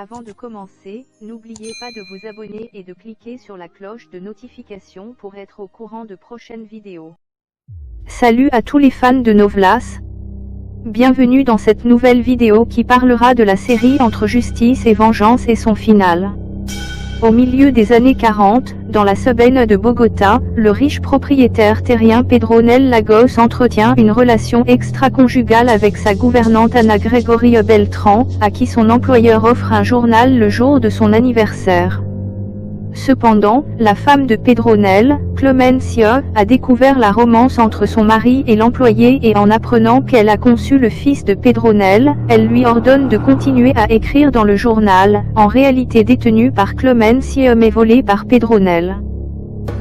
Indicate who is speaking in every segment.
Speaker 1: Avant de commencer, n'oubliez pas de vous abonner et de cliquer sur la cloche de notification pour être au courant de prochaines vidéos. Salut à tous les fans de Novlas. Bienvenue dans cette nouvelle vidéo qui parlera de la série Entre Justice et Vengeance et son final. Au milieu des années 40, dans la Sabana de Bogota, le riche propriétaire terrien Pedro Nel Lagos entretient une relation extra-conjugale avec sa gouvernante Ana Gregoria Beltrán, à qui son employeur offre un journal le jour de son anniversaire. Cependant, la femme de Pedro Nel, Clemencia, a découvert la romance entre son mari et l'employé et en apprenant qu'elle a conçu le fils de Pedro Nel, elle lui ordonne de continuer à écrire dans le journal, en réalité détenu par Clemencia mais volé par Pedro Nel.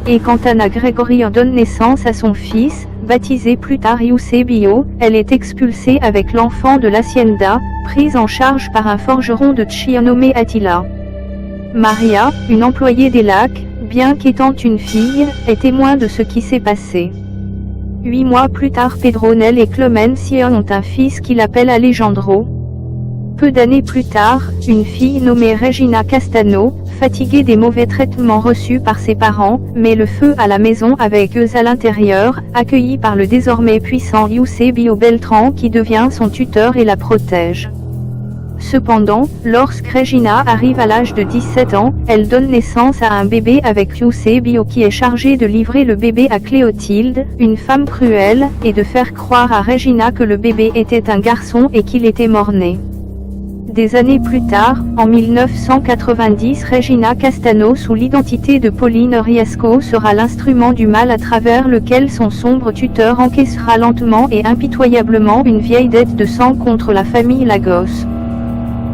Speaker 1: Et quand Ana Gregoria donne naissance à son fils, baptisé plus tard Eusebio, elle est expulsée avec l'enfant de l'hacienda, prise en charge par un forgeron de Chía nommé Attila. Maria, une employée des lacs, bien qu'étant une fille, est témoin de ce qui s'est passé. 8 mois plus tard, Pedro Nel et Clemencia ont un fils qu'il appelle Alejandro. Peu d'années plus tard, une fille nommée Regina Castano, fatiguée des mauvais traitements reçus par ses parents, met le feu à la maison avec eux à l'intérieur, accueillie par le désormais puissant Eusebio Beltrán qui devient son tuteur et la protège. Cependant, lorsque Regina arrive à l'âge de 17 ans, elle donne naissance à un bébé avec Eusebio qui est chargé de livrer le bébé à Cléotilde, une femme cruelle, et de faire croire à Regina que le bébé était un garçon et qu'il était mort-né. Des années plus tard, en 1990, Regina Castano sous l'identité de Pauline Riesco sera l'instrument du mal à travers lequel son sombre tuteur encaissera lentement et impitoyablement une vieille dette de sang contre la famille Lagos.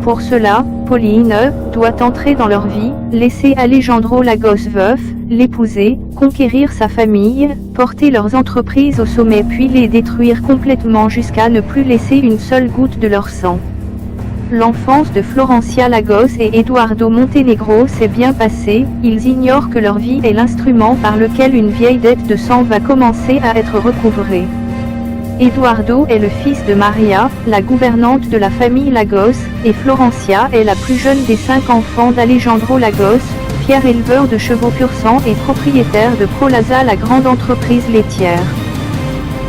Speaker 1: Pour cela, Pauline doit entrer dans leur vie, laisser Alejandro Lagos veuf, l'épouser, conquérir sa famille, porter leurs entreprises au sommet puis les détruire complètement jusqu'à ne plus laisser une seule goutte de leur sang. L'enfance de Florencia Lagos et Eduardo Montenegro s'est bien passée, ils ignorent que leur vie est l'instrument par lequel une vieille dette de sang va commencer à être recouvrée. Eduardo est le fils de Maria, la gouvernante de la famille Lagos, et Florencia est la plus jeune des 5 enfants d'Alejandro Lagos, fier éleveur de chevaux pur sang et propriétaire de Prolaza, la grande entreprise laitière.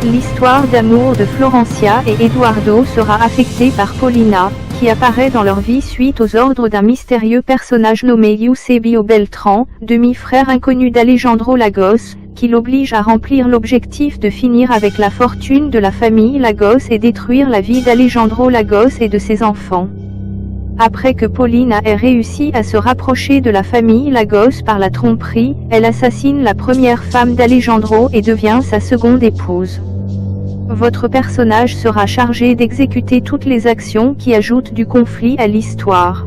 Speaker 1: L'histoire d'amour de Florencia et Eduardo sera affectée par Paulina, qui apparaît dans leur vie suite aux ordres d'un mystérieux personnage nommé Eusebio Beltrán, demi-frère inconnu d'Alejandro Lagos, qui l'oblige à remplir l'objectif de finir avec la fortune de la famille Lagos et détruire la vie d'Alejandro Lagos et de ses enfants. Après que Paulina ait réussi à se rapprocher de la famille Lagos par la tromperie, elle assassine la première femme d'Alejandro et devient sa seconde épouse. Votre personnage sera chargé d'exécuter toutes les actions qui ajoutent du conflit à l'histoire.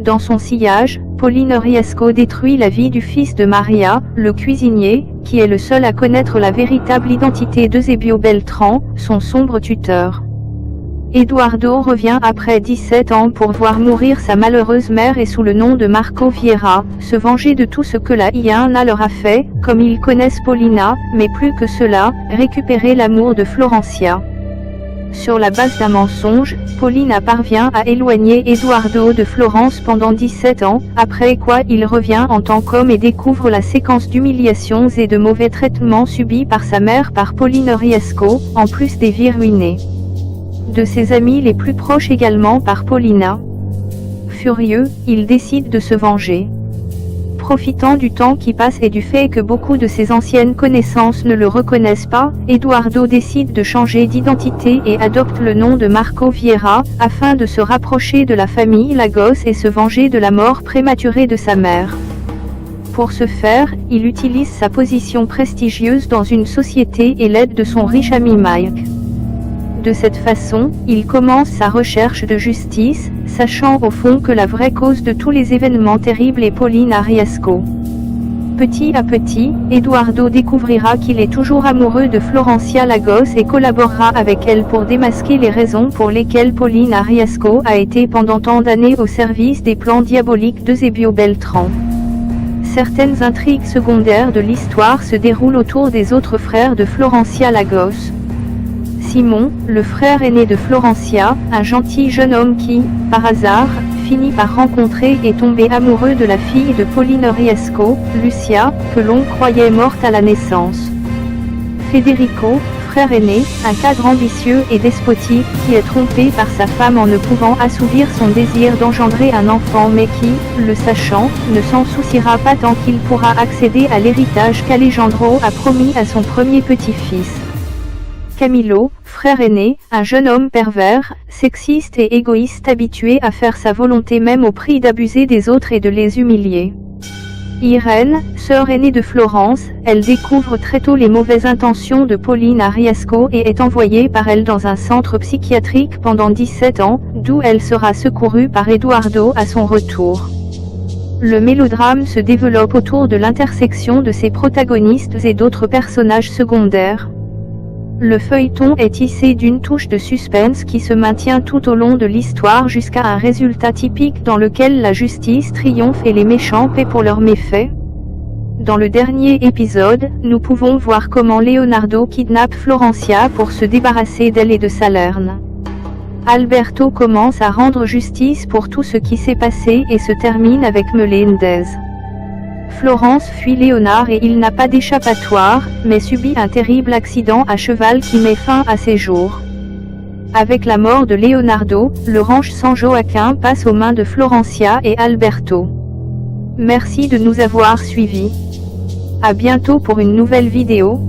Speaker 1: Dans son sillage, Pauline Riesco détruit la vie du fils de Maria, le cuisinier, qui est le seul à connaître la véritable identité d'Eusebio Beltrán, son sombre tuteur. Eduardo revient après 17 ans pour voir mourir sa malheureuse mère et sous le nom de Marco Vieira, se venger de tout ce que la Hyena leur a fait, comme ils connaissent Paulina, mais plus que cela, récupérer l'amour de Florencia. Sur la base d'un mensonge, Paulina parvient à éloigner Eduardo de Florence pendant 17 ans, après quoi il revient en tant qu'homme et découvre la séquence d'humiliations et de mauvais traitements subis par sa mère par Pauline Riesco, en plus des vies ruinées. De ses amis les plus proches également par Paulina. Furieux, il décide de se venger. Profitant du temps qui passe et du fait que beaucoup de ses anciennes connaissances ne le reconnaissent pas, Eduardo décide de changer d'identité et adopte le nom de Marco Vieira, afin de se rapprocher de la famille Lagos et se venger de la mort prématurée de sa mère. Pour ce faire, il utilise sa position prestigieuse dans une société et l'aide de son riche ami Mike. De cette façon, il commence sa recherche de justice, sachant au fond que la vraie cause de tous les événements terribles est Paulina Riesco. Petit à petit, Eduardo découvrira qu'il est toujours amoureux de Florencia Lagos et collaborera avec elle pour démasquer les raisons pour lesquelles Paulina Riesco a été pendant tant d'années au service des plans diaboliques d'Eusebio Beltrán. Certaines intrigues secondaires de l'histoire se déroulent autour des autres frères de Florencia Lagos. Simon, le frère aîné de Florencia, un gentil jeune homme qui, par hasard, finit par rencontrer et tomber amoureux de la fille de Pauline Riesco, Lucia, que l'on croyait morte à la naissance. Federico, frère aîné, un cadre ambitieux et despotique, qui est trompé par sa femme en ne pouvant assouvir son désir d'engendrer un enfant mais qui, le sachant, ne s'en souciera pas tant qu'il pourra accéder à l'héritage qu'Alejandro a promis à son premier petit-fils. Camilo, frère aîné, un jeune homme pervers, sexiste et égoïste habitué à faire sa volonté même au prix d'abuser des autres et de les humilier. Irène, sœur aînée de Florence, elle découvre très tôt les mauvaises intentions de Pauline Riesco et est envoyée par elle dans un centre psychiatrique pendant 17 ans, d'où elle sera secourue par Eduardo à son retour. Le mélodrame se développe autour de l'intersection de ses protagonistes et d'autres personnages secondaires. Le feuilleton est tissé d'une touche de suspense qui se maintient tout au long de l'histoire jusqu'à un résultat typique dans lequel la justice triomphe et les méchants paient pour leurs méfaits. Dans le dernier épisode, nous pouvons voir comment Leonardo kidnappe Florencia pour se débarrasser d'elle et de Salerne. Alberto commence à rendre justice pour tout ce qui s'est passé et se termine avec Melendez. Florence fuit Léonard et il n'a pas d'échappatoire, mais subit un terrible accident à cheval qui met fin à ses jours. Avec la mort de Leonardo, le ranch San Joaquin passe aux mains de Florencia et Alberto. Merci de nous avoir suivis. À bientôt pour une nouvelle vidéo.